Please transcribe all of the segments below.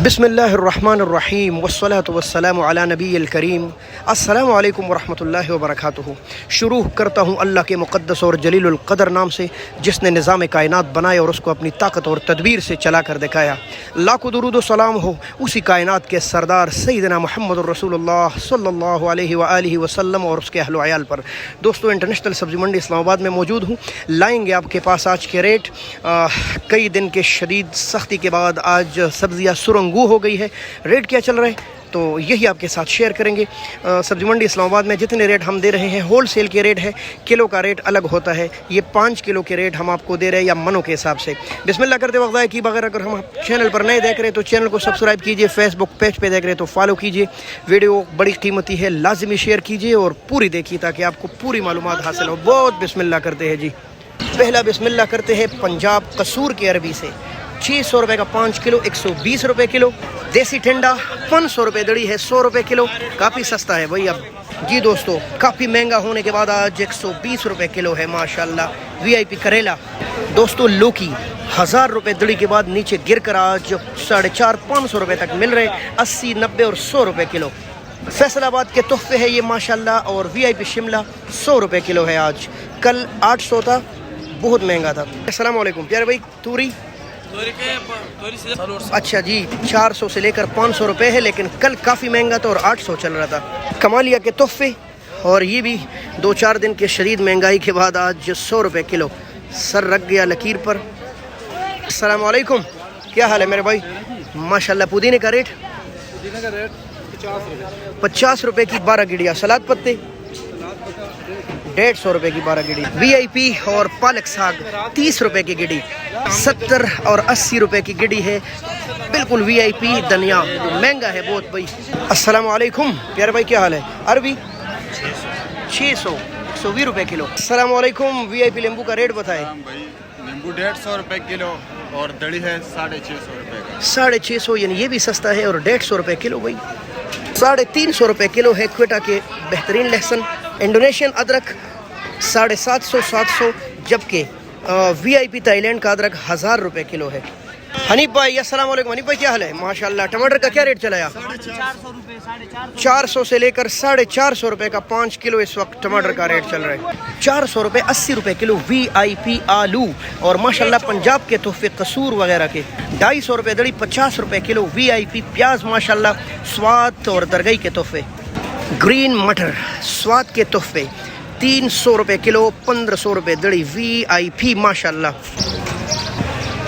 बिस्मिल्लाह अर्रहमान अर्रहीम वस्सलातु वस्सलामु अला नबील करीम अस्सलामु अलैकुम वरहमतुल्लाहि वबरकातुहू। शुरू करता हूँ अल्लाह के मुक़द्दस और जलीलुल क़दर नाम से, जिसने निज़ाम कायनात बनाया और उसको अपनी ताकत और तदबीर से चला कर दिखाया। लाखों दुरूद व सलाम हो उसी कायनात के सरदार सैयदना मुहम्मद रसूलुल्लाह सल्लल्लाहु अलैहि व आलिहि वसल्लम और उसके अहल व अयाल पर। दोस्तों, इंटरनेशनल सब्ज़ी मंडी इस्लामाबाद में मौजूद हूँ। लाएंगे आपके पास आज के रेट। कई दिन के शदीद सख्ती के बाद आज सब्ज़ियाँ सुरंगू हो गई है। रेट क्या चल रहा है तो यही आपके साथ शेयर करेंगे। सब्ज़ी मंडी इस्लामाबाद में जितने रेट हम दे रहे हैं होल सेल के रेट है, किलो का रेट अलग होता है। ये 5 किलो के रेट हम आपको दे रहे हैं या मनों के हिसाब से। बिस्मिल्लाह करते वक्त की बगैर अगर हम चैनल पर नए देख रहे हैं तो चैनल को सब्सक्राइब कीजिए, फेसबुक पेज पे देख रहे हैं तो फॉलो कीजिए। वीडियो बड़ी कीमती है, लाजमी शेयर कीजिए और पूरी देखिए ताकि आपको पूरी मालूमात हासिल हो। बहुत बिस्मिल्लाह करते हैं जी। पहला बिस्मिल्लाह करते हैं पंजाब कसूर की अरबी से। 600 रुपये का 5 किलो, 120 रुपये किलो। देसी टिंडा 500 रुपये दड़ी है, 100 रुपये किलो। काफ़ी सस्ता है भाई अब जी। दोस्तों, काफ़ी महंगा होने के बाद आज 120 रुपये किलो है माशाल्लाह। वीआईपी करेला दोस्तों, लौकी 1000 रुपये दड़ी के बाद नीचे गिर कर आज 450-500 रुपये तक मिल रहे, 80, 90 और 100 रुपये किलो। फैसलाबाद के तोहफे है ये माशाल्लाह। और वीआईपी शिमला 100 रुपये किलो है आज, कल 800 था, बहुत महंगा था। अस्सलाम वालेकुम प्यारे भाई। तूरी अच्छा जी, 400 से लेकर 500 रुपये है, लेकिन कल काफ़ी महंगा था और 800 चल रहा था। कमालिया के तोहफे और ये भी 2-4 दिन के शदीद महंगाई के बाद आज 100 रुपये किलो। सर रख गया लकीर पर। अस्सलाम वालेकुम, क्या हाल है मेरे भाई? माशाल्लाह। पुदीने का रेट 50 रुपये की 12 गिड़िया। सलाद पत्ते 150 रुपये की 12 गिड़ी। वीआईपी और पालक साग 30 रुपये की गिड़ी, 70 और 80 रुपये की गिड़ी है। बिल्कुल वीआईपी धनिया महंगा है बहुत भाई। अस्सलाम वालेकुम प्यारे भाई, क्या हाल है? अरबी 600, 120 रुपये किलो। अस्सलाम वालेकुम। वीआईपी नींबू का रेट बताए। नींबू 150 रुपये किलो और दड़ी है 650 रुपये का। 650 यानी ये भी सस्ता है और 150 रुपये किलो भाई। 350 रुपये किलो है क्वेटा के बेहतरीन लहसुन। इंडोनेशियन अदरक 750-700, जबकि वीआईपी थाईलैंड का अदरक 1000 रुपये किलो है। हनीफ भाई अस्सलाम वालेकुम। हनीफ भाई क्या हाल है? माशाल्लाह। टमाटर का क्या रेट चलाया? 400 से लेकर 450 रुपये का 5 किलो इस वक्त टमाटर का रेट चल रहा है। 400 रुपये 80 रुपये किलो वीआईपी आलू। और माशाल्लाह पंजाब के तोहफे कसूर वगैरह के 250 रुपये दड़ी, 50 रुपये किलो वीआईपी प्याज माशाल्लाह। स्वाद और दरगई के तोहफे ग्रीन मटर स्वाद के तोहफे 300 रुपये किलो, 1500 रुपये दड़ी वीआईपी माशाल्लाह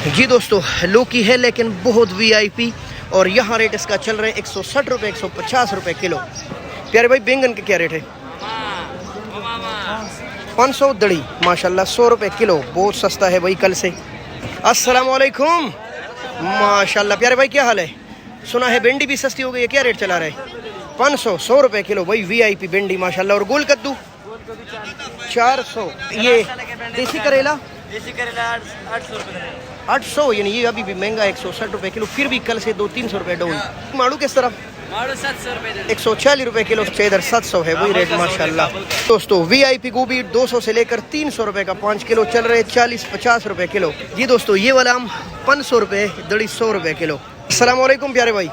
जी। दोस्तों, लौकी है लेकिन बहुत वीआईपी और यहाँ रेट इसका चल रहा है 160 रुपये, 150 रुपये किलो। प्यारे भाई बैंगन का क्या रेट है? 500 दड़ी माशाल्लाह, 100 रुपये किलो। बहुत सस्ता है भाई कल से। अस्सलाम वालेकुम माशाल्लाह। प्यारे भाई क्या हाल है? सुना है भिंडी भी सस्ती हो गई है, क्या रेट चला रहे? 500, 100 रुपये किलो भाई वीआईपी भिंडी माशाल्लाह। और गोल कद्दू 400। ये देसी करेला 800 यानी ये अभी भी महंगा, 160 रुपये किलो। फिर भी कल से 200-300 रुपये डाउन। माड़ू किस तरह? 140 रुपये किलो। इधर 700 है वही रेट माशाल्लाह। दोस्तों, वीआईपी गोभी 200 से लेकर 300 रुपये का 5 किलो चल रहे, 40-50 रुपये किलो जी। दोस्तों, ये वाला आम 500 रुपये दड़ी, 100 रुपये किलो। अस्सलाम वालेकुम प्यारे भाई,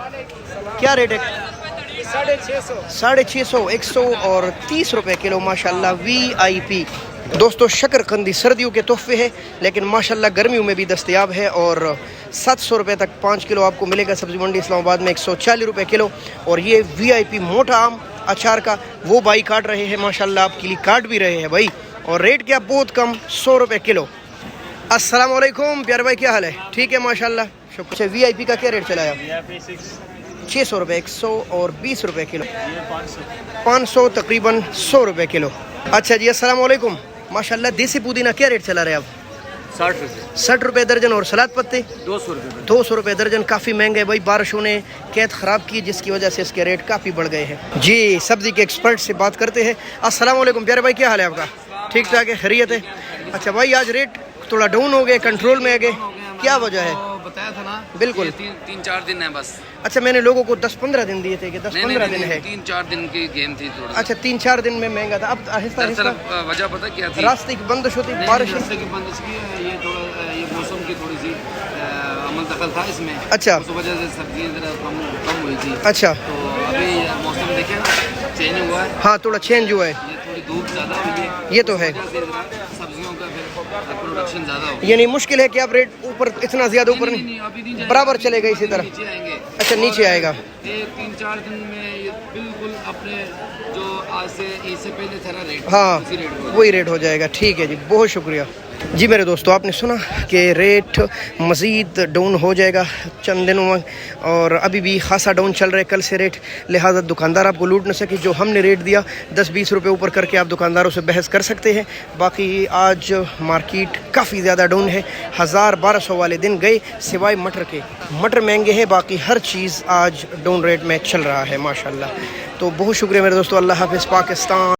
क्या रेट है? 650, 130 रुपये किलो माशाल्लाह वीआईपी। दोस्तों, शकरकंदी सर्दियों के तोहफे है लेकिन माशाल्लाह गर्मियों में भी दस्तयाब है और 700 रुपये तक 5 किलो आपको मिलेगा सब्ज़ी मंडी इस्लामाबाद में। 140 रुपये किलो। और ये वीआईपी मोटा आम अचार का वो भाई काट रहे हैं माशाल्लाह, आपके लिए काट भी रहे हैं भाई। और रेट क्या बहुत कम, 100 रुपये किलो। अस्सलाम वालेकुम प्यारे भाई, क्या हाल है? ठीक है माशाल्लाह, शुक्र। वीआईपी का क्या रेट चलाया? 600 रुपये, 120 रुपये किलो। 500 तकरीबन 100 रुपये किलो। अच्छा जी, अस्सलाम वालेकुम माशाल्लाह। देसी पुदीना क्या रेट चला रहे हैं आप? 60 रुपये दर्जन। और सलाद पत्ते 200 रुपये दर्जन। काफ़ी महंगे भाई, बारिशों ने कैद ख़राब की जिसकी वजह से इसके रेट काफ़ी बढ़ गए हैं जी। सब्ज़ी के एक्सपर्ट से बात करते हैं। अस्सलाम वालेकुम प्यारे भाई, क्या हाल है आपका? ठीक ठाक है, खैरियत है? अच्छा भाई, आज रेट थोड़ा डाउन हो गए, कंट्रोल में आ गए, क्या वजह है? बताया था ना, बिल्कुल 3-4 दिन है बस। अच्छा, मैंने लोगों को 10-15 दिन दिए थे कि 10-15 दिन है। 3-4 दिन की गेम थी थोड़ा। अच्छा, 3-4 दिन में महंगा था, अब आहिस्ता आहिस्ता। वजह पता क्या थी? रास्ते की बंदिश होती, बारिश रास्ते की बंदिश की, ये थोड़ा ये मौसम की थोड़ी सी अमल دخل تھا اس میں. اچھا. اس وجہ سے سبزی ذرا کم ہوئی تھی. اچھا. تو ابھی موسم دیکھیں نا چینج ہوا ہے. ہاں تھوڑا چینج ہوا ہے. یہ تھوڑی دھوپ زیادہ ہوئی ہے. یہ تو ہے. سبزیوں کا پھر پروڈکشن زیادہ ہو. یعنی مشکل ہے کہ آپ ریٹ اوپر اتنا زیادہ اوپر نہیں, برابر چلے گا اسی طرح. نیچے آئیں گے. اچھا نیچے آئے گا. ایک 3-4 دن میں یہ بالکل اپنے جو آج سے عید سے پہلے تھا ریٹ, ہاں اسی ریٹ کو وہی ریٹ ہو جائے گا. ٹھیک ہے جی, بہت شکریہ. جی میرے دوستو, آپ نے سنا کہ ریٹ مزید ڈاؤن ہو جائے گا چند دنوں میں, اور ابھی بھی خاصا ڈاؤن چل رہا ہے کل سے ریٹ, لہٰذا دکاندار آپ کو لوٹ نہ سکے. جو ہم نے ریٹ دیا 10-20 روپے اوپر کر کے آپ دکانداروں سے بحث کر سکتے ہیں. باقی آج مارکیٹ کافی زیادہ ڈاؤن ہے. 1000-1200 والے دن گئے سوائے مٹر کے. مٹر مہنگے ہیں, باقی ہر چیز آج ڈاؤن ریٹ میں چل رہا ہے ماشاءاللہ. تو بہت شکریہ میرے دوستو. اللہ حافظ. پاکستان.